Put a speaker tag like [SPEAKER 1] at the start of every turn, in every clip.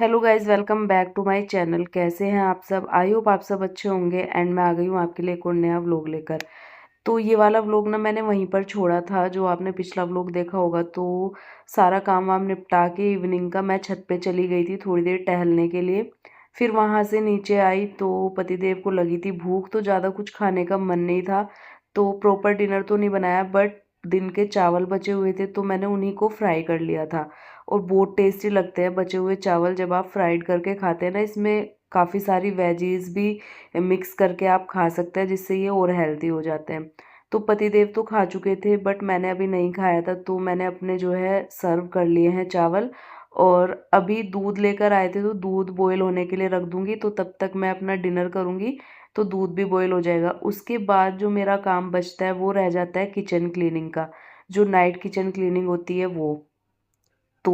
[SPEAKER 1] Hello guys, welcome back to my channel. कैसे हैं आप सब? आई होप आप सब अच्छे होंगे। एंड मैं आ गई हूँ आपके लिए एक और नया व्लॉग लेकर। तो ये वाला व्लॉग ना मैंने वहीं पर छोड़ा था, जो आपने पिछला व्लॉग देखा होगा। तो सारा काम वाम निपटा के इवनिंग का मैं छत पे चली गई थी थोड़ी देर टहलने के लिए। फिर वहाँ से नीचे आई तो पतिदेव को लगी थी भूख, तो ज़्यादा कुछ खाने का मन नहीं था। तो प्रॉपर डिनर तो नहीं बनाया, बट दिन के चावल बचे हुए थे तो मैंने उन्हीं को फ्राई कर लिया था। और बहुत टेस्टी लगते हैं बचे हुए चावल जब आप फ्राइड करके खाते हैं ना। इसमें काफ़ी सारी वेजीज भी मिक्स करके आप खा सकते हैं, जिससे ये और हेल्दी हो जाते हैं। तो पतिदेव तो खा चुके थे, बट मैंने अभी नहीं खाया था, तो मैंने अपने जो है सर्व कर लिए हैं चावल। और अभी दूध लेकर आए थे तो दूध बॉयल होने के लिए रख दूंगी, तो तब तक मैं अपना डिनर करूंगी। तो दूध भी बॉयल हो जाएगा। उसके बाद जो मेरा काम बचता है वो रह जाता है किचन क्लीनिंग का, जो नाइट किचन क्लीनिंग होती है वो। तो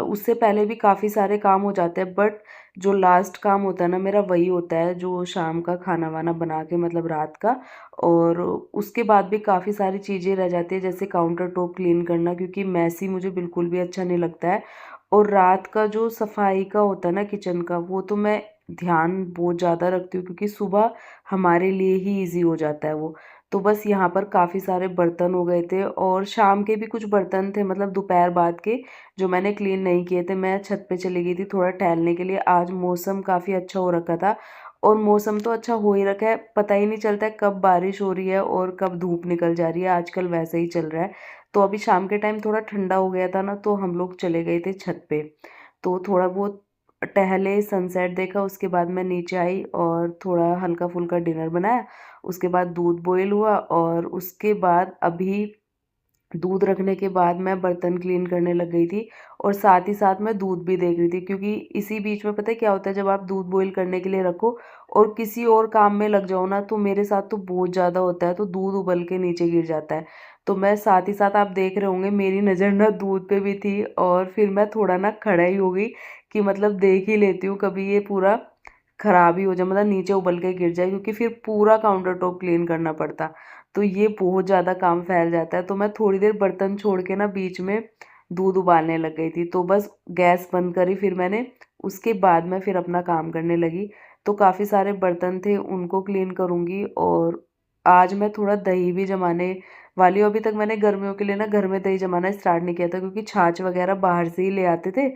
[SPEAKER 1] उससे पहले भी काफ़ी सारे काम हो जाते हैं, बट जो लास्ट काम होता है ना मेरा, वही होता है जो शाम का खाना वाना बना के, मतलब रात का। और उसके बाद भी काफ़ी सारी चीज़ें रह जाती है, जैसे काउंटर टॉप क्लीन करना, क्योंकि मैसी मुझे बिल्कुल भी अच्छा नहीं लगता है। और रात का जो सफाई का होता है ना किचन का, वो तो मैं ध्यान बहुत ज़्यादा रखती हूँ, क्योंकि सुबह हमारे लिए ही ईजी हो जाता है वो। तो बस यहाँ पर काफ़ी सारे बर्तन हो गए थे, और शाम के भी कुछ बर्तन थे, मतलब दोपहर बाद के, जो मैंने क्लीन नहीं किए थे। मैं छत पे चली गई थी थोड़ा टहलने के लिए। आज मौसम काफ़ी अच्छा हो रखा था, और मौसम तो अच्छा हो ही रखा है, पता ही नहीं चलता है कब बारिश हो रही है और कब धूप निकल जा रही है। आजकल वैसे ही चल रहा है। तो अभी शाम के टाइम थोड़ा ठंडा हो गया था ना, तो हम लोग चले गए थे छत पे। तो थोड़ा बहुत टहले, सनसेट देखा, उसके बाद मैं नीचे आई और थोड़ा हल्का फुल्का डिनर बनाया। उसके बाद दूध बॉईल हुआ, और उसके बाद अभी दूध रखने के बाद मैं बर्तन क्लीन करने लग गई थी। और साथ ही साथ मैं दूध भी देख रही थी, क्योंकि इसी बीच में पता है क्या होता है, जब आप दूध बॉईल करने के लिए रखो और किसी और काम में लग जाओ ना, तो मेरे साथ तो बहुत ज़्यादा होता है, तो दूध उबल के नीचे गिर जाता है। तो मैं साथ ही साथ, आप देख रहे होंगे, मेरी नज़र ना दूध पे भी थी, और फिर मैं थोड़ा ना खड़ा ही हो गई कि मतलब देख ही लेती हूँ, कभी ये पूरा खराब ही हो जाए, मतलब नीचे उबल के गिर जाए, क्योंकि फिर पूरा काउंटर टॉप क्लीन करना पड़ता। तो ये बहुत ज़्यादा काम फैल जाता है। तो मैं थोड़ी देर बर्तन छोड़ के ना बीच में दूध उबालने लग गई थी, तो बस गैस बंद करी फिर मैंने। उसके बाद मैं फिर अपना काम करने लगी। तो काफ़ी सारे बर्तन थे, उनको क्लीन करूँगी। और आज मैं थोड़ा दही भी जमाने वाली हूँ। अभी तक मैंने गर्मियों के लिए ना घर में दही जमाना स्टार्ट नहीं किया था, क्योंकि छाछ वगैरह बाहर से ही ले आते थे।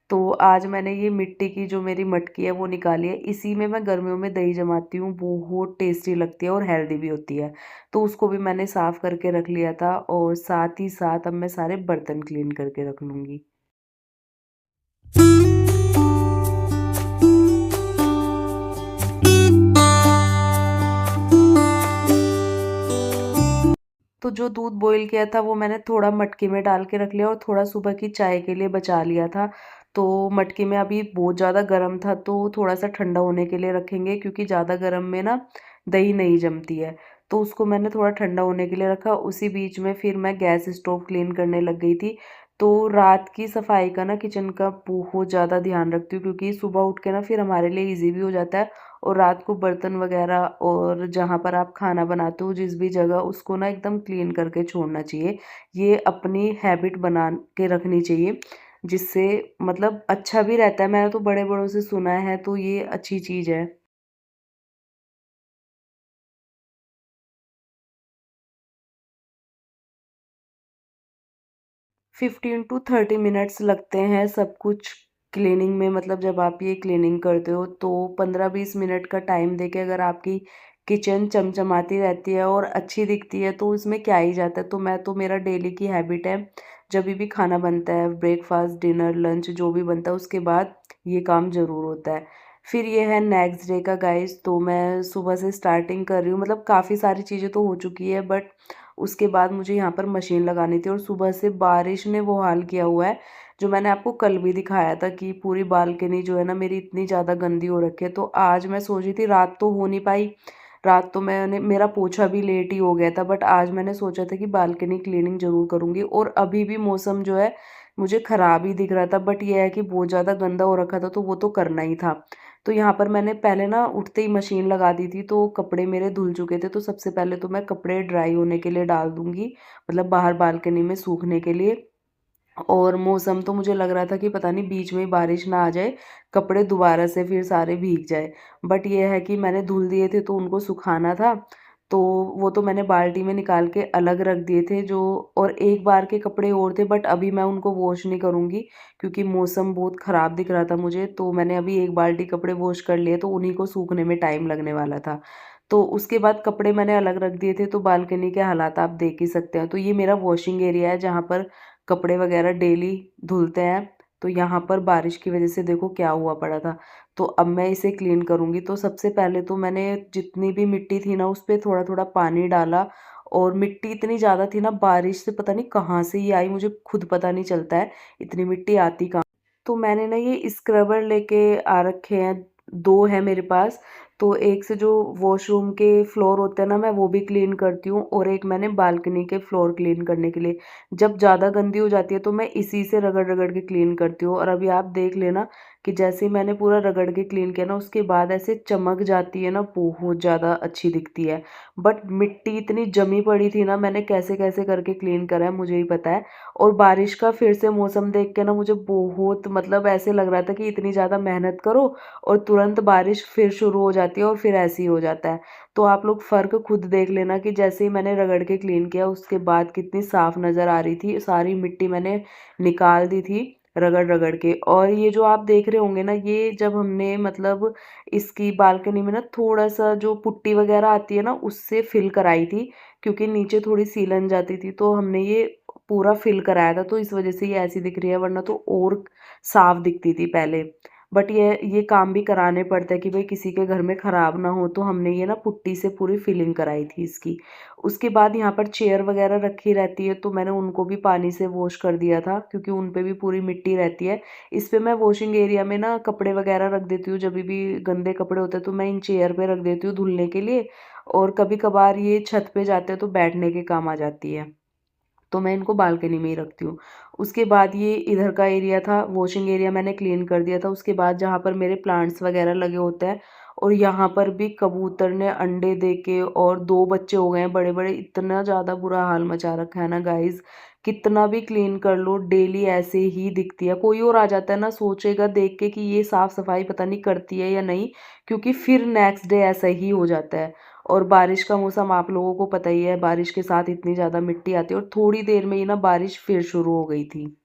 [SPEAKER 1] तो आज मैंने ये मिट्टी की जो मेरी मटकी है वो निकाली है, इसी में मैं गर्मियों में दही जमाती हूँ। बहुत टेस्टी लगती है और हेल्दी भी होती है। तो उसको भी मैंने साफ़ करके रख लिया था, और साथ ही साथ अब मैं सारे बर्तन क्लीन करके रख लूँगी। तो जो दूध बॉईल किया था वो मैंने थोड़ा मटके में डाल के रख लिया, और थोड़ा सुबह की चाय के लिए बचा लिया था। तो मटके में अभी बहुत ज़्यादा गर्म था, तो थोड़ा सा ठंडा होने के लिए रखेंगे, क्योंकि ज़्यादा गर्म में ना दही नहीं जमती है। तो उसको मैंने थोड़ा ठंडा होने के लिए रखा। उसी बीच में फिर मैं गैस स्टोव क्लीन करने लग गई थी। तो रात की सफाई का ना किचन का बहुत ज़्यादा ध्यान रखती हूँ, क्योंकि सुबह उठ के ना फिर हमारे लिए ईजी भी हो जाता है। और रात को बर्तन वगैरह, और जहाँ पर आप खाना बनाते हो जिस भी जगह, उसको ना एकदम क्लीन करके छोड़ना चाहिए। ये अपनी हैबिट बना के रखनी चाहिए, जिससे मतलब अच्छा भी रहता है। मैंने तो बड़े बड़ों से सुना है, तो ये अच्छी चीज़ है। 15 टू 30 मिनट्स लगते हैं सब कुछ क्लीनिंग में। मतलब जब आप ये क्लीनिंग करते हो तो 15-20 मिनट का टाइम देके, अगर आपकी किचन चमचमाती रहती है और अच्छी दिखती है, तो उसमें क्या ही जाता है। तो मैं तो, मेरा डेली की हैबिट है, जब भी खाना बनता है, ब्रेकफास्ट, डिनर, लंच जो भी बनता है, उसके बाद ये काम ज़रूर होता है। फिर ये है नेक्स्ट डे का गाइस। तो मैं सुबह से स्टार्टिंग कर रही हूँ, मतलब काफ़ी सारी चीज़ें तो हो चुकी है, बट उसके बाद मुझे यहाँ पर मशीन लगानी थी। और सुबह से बारिश ने वो हाल किया हुआ है, जो मैंने आपको कल भी दिखाया था, कि पूरी बालकनी जो है ना मेरी इतनी ज़्यादा गंदी हो रखी है। तो आज मैं सोच रही थी, रात तो हो नहीं पाई, रात तो मैंने, मेरा पोछा भी लेट ही हो गया था, बट आज मैंने सोचा था कि बालकनी क्लीनिंग ज़रूर करूँगी। और अभी भी मौसम जो है मुझे ख़राब ही दिख रहा था, बट यह है कि बहुत ज़्यादा गंदा हो रखा था, तो वो तो करना ही था। तो यहाँ पर मैंने पहले ना उठते ही मशीन लगा दी थी, तो कपड़े मेरे धुल चुके थे। तो सबसे पहले तो मैं कपड़े ड्राई होने के लिए डाल दूँगी, मतलब बाहर बालकनी में सूखने के लिए। और मौसम तो मुझे लग रहा था कि पता नहीं बीच में ही बारिश ना आ जाए, कपड़े दोबारा से फिर सारे भीग जाए। बट ये है कि मैंने धुल दिए थे तो उनको सुखाना था, तो वो तो मैंने बाल्टी में निकाल के अलग रख दिए थे जो। और एक बार के कपड़े और थे, बट अभी मैं उनको वॉश नहीं करूँगी क्योंकि मौसम बहुत ख़राब दिख रहा था मुझे, तो मैंने अभी एक बाल्टी कपड़े वॉश कर लिए, तो उन्हीं को सूखने में टाइम लगने वाला था। तो उसके बाद कपड़े मैंने अलग रख दिए थे, तो बालकनी के हालात आप देख ही सकते हैं। तो ये मेरा वॉशिंग एरिया है जहाँ पर कपड़े वगैरह डेली धुलते हैं। तो यहाँ पर बारिश की वजह से देखो क्या हुआ पड़ा था। तो अब मैं इसे क्लीन करूँगी। तो सबसे पहले तो मैंने जितनी भी मिट्टी थी ना उस पे थोड़ा-थोड़ा पानी डाला, और मिट्टी इतनी ज़्यादा थी ना, बारिश से पता नहीं कहाँ से ये आई, मुझे खुद पता नहीं चलता है, इतनी मिट्टी आती कहाँ। तो मैंने ना ये स्क्रबर लेके आ रखे हैं, 2 हैं मेरे पास। तो एक से जो वॉशरूम के फ्लोर होते हैं ना, मैं वो भी क्लीन करती हूँ, और एक मैंने बालकनी के फ्लोर क्लीन करने के लिए। जब ज़्यादा गंदी हो जाती है तो मैं इसी से रगड़-रगड़ के क्लीन करती हूँ। और अभी आप देख लेना कि जैसे ही मैंने पूरा रगड़ के क्लीन किया ना, उसके बाद ऐसे चमक जाती है ना, बहुत ज़्यादा अच्छी दिखती है। बट मिट्टी इतनी जमी पड़ी थी ना, मैंने कैसे-कैसे करके क्लीन करा है मुझे ही पता है। और बारिश का फिर से मौसम देख के ना मुझे बहुत, मतलब ऐसे लग रहा था कि इतनी ज़्यादा मेहनत करो और तुरंत बारिश फिर शुरू हो जाती है और फिर ऐसे ही हो जाता है। तो आप लोग फ़र्क खुद देख लेना कि जैसे ही मैंने रगड़ के क्लीन किया उसके बाद कितनी साफ़ नज़र आ रही थी। सारी मिट्टी मैंने निकाल दी थी रगड़-रगड़ के। और ये जो आप देख रहे होंगे ना, ये जब हमने मतलब इसकी बालकनी में ना थोड़ा-सा जो पुट्टी वग़ैरह आती है ना उससे फिल कराई थी, क्योंकि नीचे थोड़ी सीलन जाती थी, तो हमने ये पूरा फिल कराया था, तो इस वज़ह से ये ऐसी दिख रही है, वरना तो और साफ़ दिखती थी पहले। बट ये काम भी कराने पड़ते हैं कि भाई किसी के घर में ख़राब ना हो, तो हमने ये ना पुट्टी से पूरी फिलिंग कराई थी इसकी। उसके बाद यहाँ पर चेयर वग़ैरह रखी रहती है, तो मैंने उनको भी पानी से वॉश कर दिया था क्योंकि उन पे भी पूरी मिट्टी रहती है। इस पे मैं वॉशिंग एरिया में ना कपड़े वग़ैरह रख देती हूँ, जभी भी गंदे कपड़े होते हैं तो मैं इन चेयर पे रख देती हूँ धुलने के लिए, और कभी-कभार ये छत पे जाते हैं तो बैठने के काम आ जाती है। तो मैं इनको बालकनी में ही रखती हूँ। उसके बाद ये इधर का एरिया था, वॉशिंग एरिया मैंने क्लीन कर दिया था। उसके बाद जहाँ पर मेरे प्लांट्स वगैरह लगे होते हैं, और यहाँ पर भी कबूतर ने अंडे दे के और 2 बच्चे हो गए हैं बड़े-बड़े। इतना ज़्यादा बुरा हाल मचा रखा है ना गाइज़, कितना भी क्लीन कर लो डेली ऐसे ही दिखती है। कोई और आ जाता है ना, सोचेगा देख के कि ये साफ-सफाई पता नहीं करती है या नहीं, क्योंकि फिर नेक्स्ट डे ऐसा ही हो जाता है। और बारिश का मौसम आप लोगों को पता ही है, बारिश के साथ इतनी ज़्यादा मिट्टी आती है, और थोड़ी देर में ही ना बारिश फिर शुरू हो गई थी।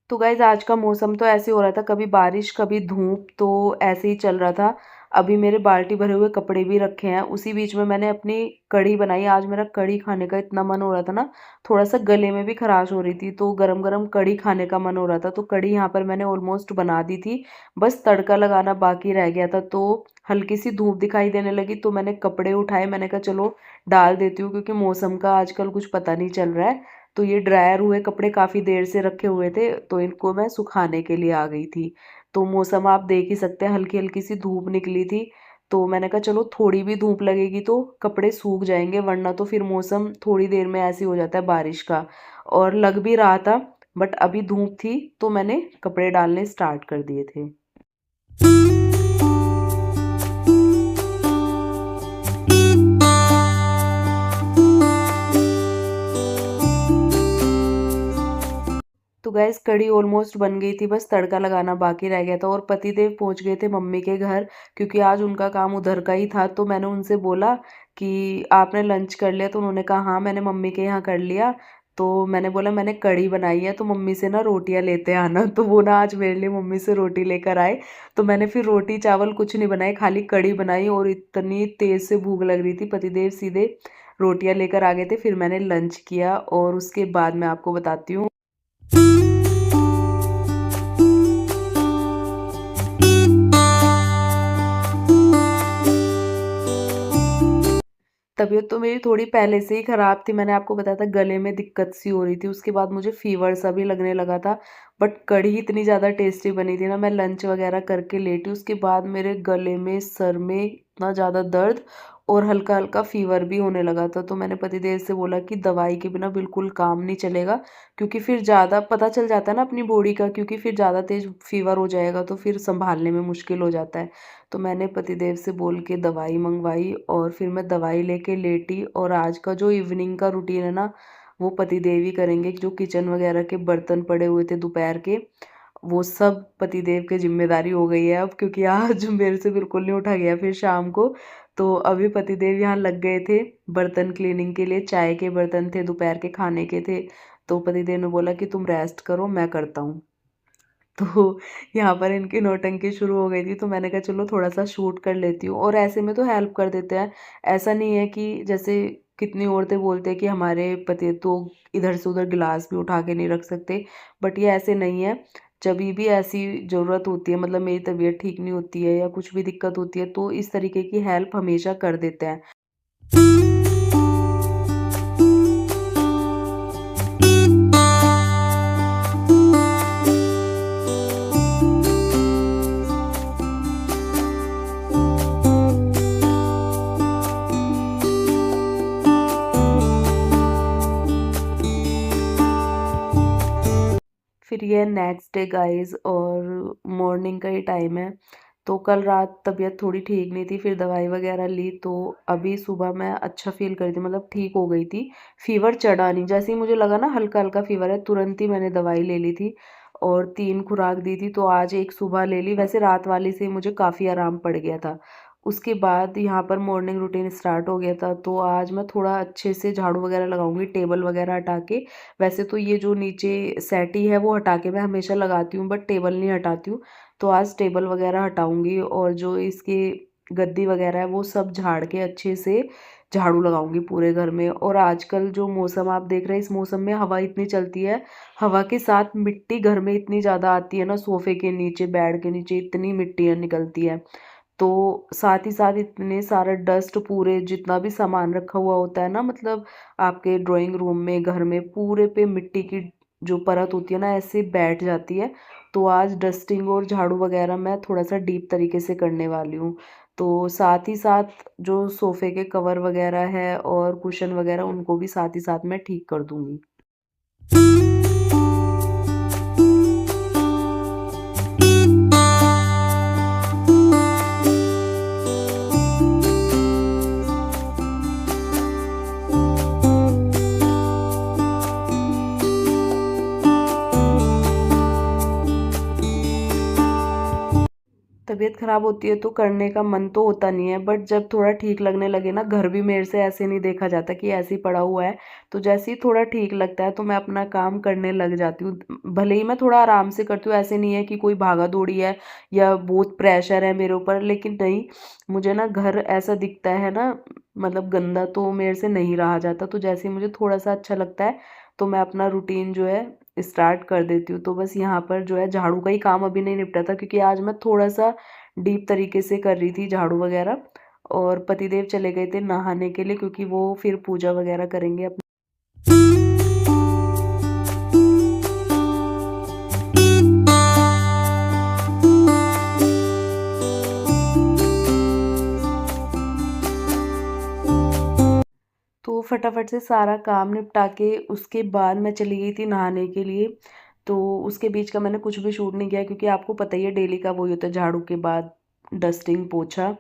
[SPEAKER 1] तो गाइज़ आज का मौसम तो ऐसे हो रहा था, कभी बारिश कभी धूप, तो ऐसे ही चल रहा था। अभी मेरे बाल्टी भरे हुए कपड़े भी रखे हैं। उसी बीच में मैंने अपनी कढ़ी बनाई। आज मेरा कढ़ी खाने का इतना मन हो रहा था ना, थोड़ा-सा गले में भी खराश हो रही थी, तो गरम-गरम कढ़ी खाने का मन हो रहा था। तो कढ़ी यहाँ पर मैंने ऑलमोस्ट बना दी थी, बस तड़का लगाना बाकी रह गया था। तो हल्की-सी धूप दिखाई देने लगी, तो मैंने कपड़े उठाए, मैंने कहा चलो डाल देती हूँ, क्योंकि मौसम का आजकल कुछ पता नहीं चल रहा है। तो ये ड्रायर हुए कपड़े काफ़ी देर से रखे हुए थे, तो इनको मैं सुखाने के लिए आ गई थी। तो मौसम आप देख ही सकते हैं, हल्की-हल्की सी धूप निकली थी, तो मैंने कहा चलो थोड़ी भी धूप लगेगी तो कपड़े सूख जाएँगे, वरना तो फिर मौसम थोड़ी देर में ऐसे हो जाता है बारिश का। और लग भी रहा था, बट अभी धूप थी तो मैंने कपड़े डालने स्टार्ट कर दिए थे। तो गैस कढ़ी ऑलमोस्ट बन गई थी, बस तड़का लगाना बाकी रह गया था। और पतिदेव पहुंच गए थे मम्मी के घर, क्योंकि आज उनका काम उधर का ही था। तो मैंने उनसे बोला कि आपने लंच कर लिया, तो उन्होंने कहा हाँ मैंने मम्मी के यहाँ कर लिया। तो मैंने बोला मैंने कढ़ी बनाई है, तो मम्मी से ना रोटियां लेते आना। तो वो ना आज मेरे लिए मम्मी से रोटी लेकर आए। तो मैंने फिर रोटी चावल कुछ नहीं बनाई, खाली कढ़ी बनाई, और इतनी तेज़ से भूख लग रही थी, पतिदेव सीधे रोटियां लेकर आ गए थे। फिर मैंने लंच किया, और उसके बाद मैं आपको बताती हूँ। तबीयत तो मेरी थोड़ी पहले से ही ख़राब थी, मैंने आपको बताया था गले में दिक्कत सी हो रही थी, उसके बाद मुझे फ़ीवर सा भी लगने लगा था। बट कढ़ी इतनी ज़्यादा टेस्टी बनी थी ना, मैं लंच वग़ैरह करके लेटी, उसके बाद मेरे गले में, सर में इतना ज़्यादा दर्द और हल्का-हल्का फ़ीवर भी होने लगा था। तो मैंने पतिदेव से बोला कि दवाई के बिना बिल्कुल काम नहीं चलेगा, क्योंकि फिर ज़्यादा पता चल जाता है ना अपनी बॉडी का, क्योंकि फिर ज़्यादा तेज़ फ़ीवर हो जाएगा तो फिर सँभालने में मुश्किल हो जाता है। तो मैंने पतिदेव से बोल के दवाई मंगवाई और फिर मैं दवाई लेके लेटी, और आज का जो इवनिंग का रूटीन है ना, वो पतिदेव ही करेंगे। जो किचन वगैरह के बर्तन पड़े हुए थे दोपहर के, वो सब पतिदेव की ज़िम्मेदारी हो गई है अब, क्योंकि आज मेरे से बिल्कुल नहीं उठा गया फिर शाम को। तो अभी पतिदेव यहाँ लग गए थे बर्तन क्लीनिंग के लिए, चाय के बर्तन थे, दोपहर के खाने के थे। तो पतिदेव ने बोला कि तुम रेस्ट करो, मैं करता हूँ। तो यहाँ पर इनकी नौटंकी शुरू हो गई थी, तो मैंने कहा चलो थोड़ा-सा शूट कर लेती हूँ, और ऐसे में तो हेल्प कर देते हैं। ऐसा नहीं है कि जैसे कितनी औरतें बोलते हैं कि हमारे पति तो इधर से उधर गिलास भी उठा के नहीं रख सकते, बट ये ऐसे नहीं है। जभी भी ऐसी ज़रूरत होती है, मतलब मेरी तबीयत ठीक नहीं होती है या कुछ भी दिक्कत होती है, तो इस तरीके की हेल्प हमेशा कर देते हैं। फिर ये नेक्स्ट डे गाइस, और मॉर्निंग का ही टाइम है। तो कल रात तबीयत थोड़ी ठीक नहीं थी, फिर दवाई वगैरह ली, तो अभी सुबह मैं अच्छा फ़ील कर रही थी, मतलब ठीक हो गई थी। फ़ीवर चढ़ा नहीं, जैसे ही मुझे लगा ना हल्का-हल्का फ़ीवर है, तुरंत ही मैंने दवाई ले ली थी और 3 खुराक दी थी, तो आज एक सुबह ले ली। वैसे रात वाली से मुझे काफ़ी आराम पड़ गया था। उसके बाद यहाँ पर मॉर्निंग रूटीन स्टार्ट हो गया था, तो आज मैं थोड़ा अच्छे से झाड़ू वगैरह लगाऊँगी, टेबल वगैरह हटा के। वैसे तो ये जो नीचे सेटी है वो हटा के मैं हमेशा लगाती हूँ, बट टेबल नहीं हटाती हूँ। तो आज टेबल वगैरह हटाऊँगी, और जो इसकी गद्दी वगैरह है वो सब झाड़ के अच्छे से झाड़ू लगाऊँगी पूरे घर में। और आजकल जो मौसम आप देख रहे हैं, इस मौसम में हवा इतनी चलती है, हवा के साथ मिट्टी घर में इतनी ज़्यादा आती है ना, सोफ़े के नीचे, बेड के नीचे इतनी मिट्टियाँ निकलती हैं। तो साथ ही साथ इतने सारा डस्ट, पूरे जितना भी सामान रखा हुआ होता है ना, मतलब आपके ड्राइंग रूम में, घर में, पूरे पे मिट्टी की जो परत होती है ना, ऐसे बैठ जाती है। तो आज डस्टिंग और झाड़ू वगैरह मैं थोड़ा-सा डीप तरीके से करने वाली हूँ। तो साथ ही साथ जो सोफ़े के कवर वगैरह है और कुशन वगैरह, उनको भी साथ ही साथ मैं ठीक कर दूँगी। तबीयत ख़राब होती है तो करने का मन तो होता नहीं है, बट जब थोड़ा ठीक लगने लगे ना, घर भी मेरे से ऐसे नहीं देखा जाता कि ऐसे ही पड़ा हुआ है। तो जैसे ही थोड़ा ठीक लगता है तो मैं अपना काम करने लग जाती हूँ। भले ही मैं थोड़ा आराम से करती हूँ, ऐसे नहीं है कि कोई भागा-दौड़ी है या बहुत प्रेशर है मेरे ऊपर, लेकिन नहीं, मुझे ना घर ऐसा दिखता है ना, मतलब गंदा, तो मेरे से नहीं रहा जाता। तो जैसे ही मुझे थोड़ा-सा अच्छा लगता है, तो मैं अपना रूटीन जो है स्टार्ट कर देती हूँ। तो बस यहाँ पर जो है झाड़ू का ही काम अभी नहीं निपटा था, क्योंकि आज मैं थोड़ा-सा डीप तरीके से कर रही थी झाड़ू वगैरह, और पतिदेव चले गए थे नहाने के लिए, क्योंकि वो फिर पूजा वगैरह करेंगे अपनी। तो फटाफट से सारा काम निपटा के उसके बाद मैं चली गई थी नहाने के लिए। तो उसके बीच का मैंने कुछ भी शूट नहीं किया, क्योंकि आपको पता ही है डेली का वही होता है, झाड़ू के बाद डस्टिंग, पोछा,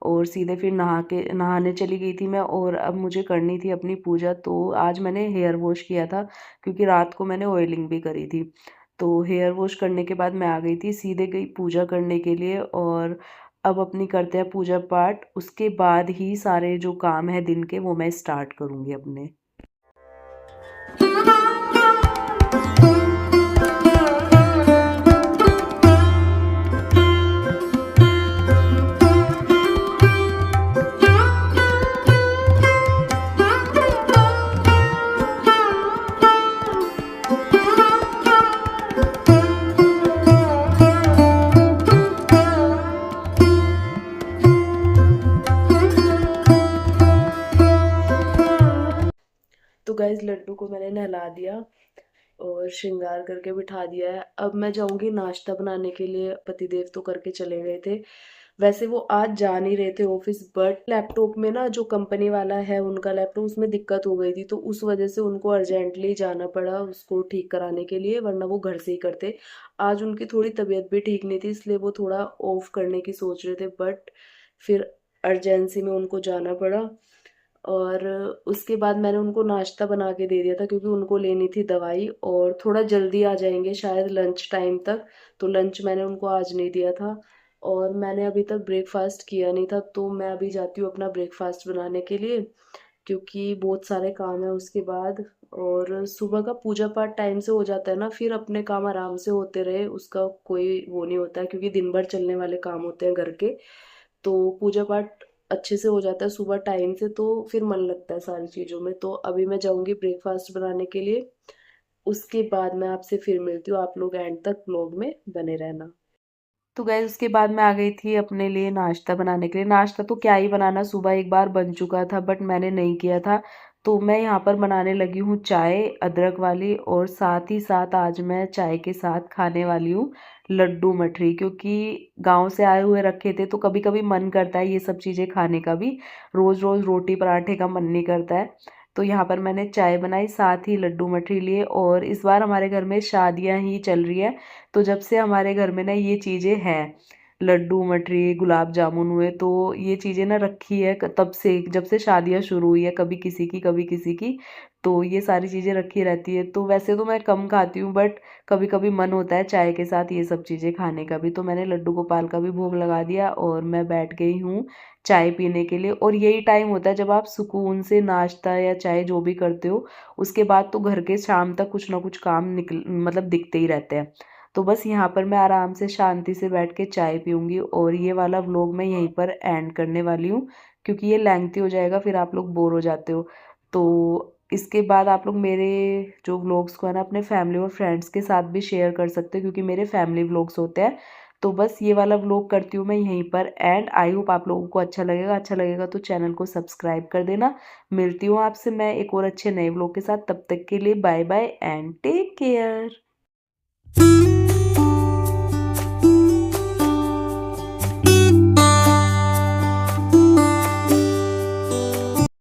[SPEAKER 1] और सीधे फिर नहाने चली गई थी मैं। और अब मुझे करनी थी अपनी पूजा, तो आज मैंने हेयर वॉश किया था, क्योंकि रात को मैंने ऑयलिंग भी करी थी। तो हेयर वॉश करने के बाद मैं आ गई थी, सीधे गई पूजा करने के लिए। और अब अपनी करते हैं पूजा पाठ, उसके बाद ही सारे जो काम है दिन के, वो मैं स्टार्ट करूँगी अपने। गाइस लड्डू को मैंने नहला दिया और श्रृंगार करके बिठा दिया है। अब मैं जाऊंगी नाश्ता बनाने के लिए। पतिदेव तो करके चले गए थे। वैसे वो आज जा नहीं रहे थे ऑफिस, बट लैपटॉप में ना जो कंपनी वाला है उनका लैपटॉप, उसमें दिक्कत हो गई थी, तो उस वजह से उनको अर्जेंटली जाना पड़ा उसको ठीक कराने के लिए, वरना वो घर से ही करते। आज उनकी थोड़ी तबीयत भी ठीक नहीं थी, इसलिए वो थोड़ा ऑफ करने की सोच रहे थे, बट फिर अर्जेंसी में उनको जाना पड़ा। और उसके बाद मैंने उनको नाश्ता बना के दे दिया था, क्योंकि उनको लेनी थी दवाई और थोड़ा जल्दी आ जाएंगे शायद लंच टाइम तक, तो लंच मैंने उनको आज नहीं दिया था। और मैंने अभी तक ब्रेकफास्ट किया नहीं था, तो मैं अभी जाती हूँ अपना ब्रेकफास्ट बनाने के लिए, क्योंकि बहुत सारे काम है उसके बाद। और सुबह का पूजा पाठ टाइम से हो जाता है ना, फिर अपने काम आराम से होते रहे, उसका कोई वो नहीं होता है, क्योंकि दिन भर चलने वाले काम होते हैं घर के। तो पूजा पाठ अच्छे से हो जाता है सुबह टाइम से, तो फिर मन लगता है सारी चीज़ों में। तो अभी मैं जाऊंगी ब्रेकफास्ट बनाने के लिए, उसके बाद मैं आपसे फिर मिलती हूँ। आप लोग एंड तक व्लॉग में बने रहना। तो गाइस उसके बाद मैं आ गई थी अपने लिए नाश्ता बनाने के लिए। नाश्ता तो क्या ही बनाना, सुबह एक बार बन चुका था बट मैंने नहीं किया था। तो मैं यहाँ पर बनाने लगी हूँ चाय अदरक वाली, और साथ ही साथ आज मैं चाय के साथ खाने वाली हूँ लड्डू मठरी, क्योंकि गांव से आए हुए रखे थे तो कभी कभी मन करता है ये सब चीज़ें खाने का भी। रोज़ रोज़ रोटी पराठे का मन नहीं करता है। तो यहाँ पर मैंने चाय बनाई, साथ ही लड्डू मठरी लिए। और इस बार हमारे घर में शादियाँ ही चल रही है, तो जब से हमारे घर में ना ये चीज़ें हैं, लड्डू मठरी गुलाब जामुन हुए, तो ये चीज़ें ना रखी है तब से, जब से शादियाँ शुरू हुई है, कभी किसी की कभी किसी की, तो ये सारी चीज़ें रखी रहती है। तो वैसे तो मैं कम खाती हूँ, बट कभी कभी मन होता है चाय के साथ ये सब चीज़ें खाने का भी। तो मैंने लड्डू गोपाल का भी भोग लगा दिया और मैं बैठ गई हूँ चाय पीने के लिए। और यही टाइम होता है जब आप सुकून से नाश्ता या चाय जो भी करते हो, उसके बाद तो घर के शाम तक कुछ ना कुछ काम निकल मतलब दिखते ही रहते हैं। तो बस यहाँ पर मैं आराम से शांति से बैठ के चाय पीऊँगी, और ये वाला व्लॉग मैं यहीं पर एंड करने वाली हूँ, क्योंकि ये लेंथी हो जाएगा, फिर आप लोग बोर हो जाते हो। तो इसके बाद आप लोग मेरे जो व्लॉग्स को है ना अपने फैमिली और फ्रेंड्स के साथ भी शेयर कर सकते हो, क्योंकि मेरे फैमिली व्लॉग्स होते हैं। तो बस ये वाला व्लॉग करती हूँ मैं यहीं पर एंड। आई होप आप लोगों को अच्छा लगेगा। अच्छा लगेगा तो चैनल को सब्सक्राइब कर देना। मिलती हूँ आपसे मैं एक और अच्छे नए व्लॉग के साथ, तब तक के लिए bye bye and take care.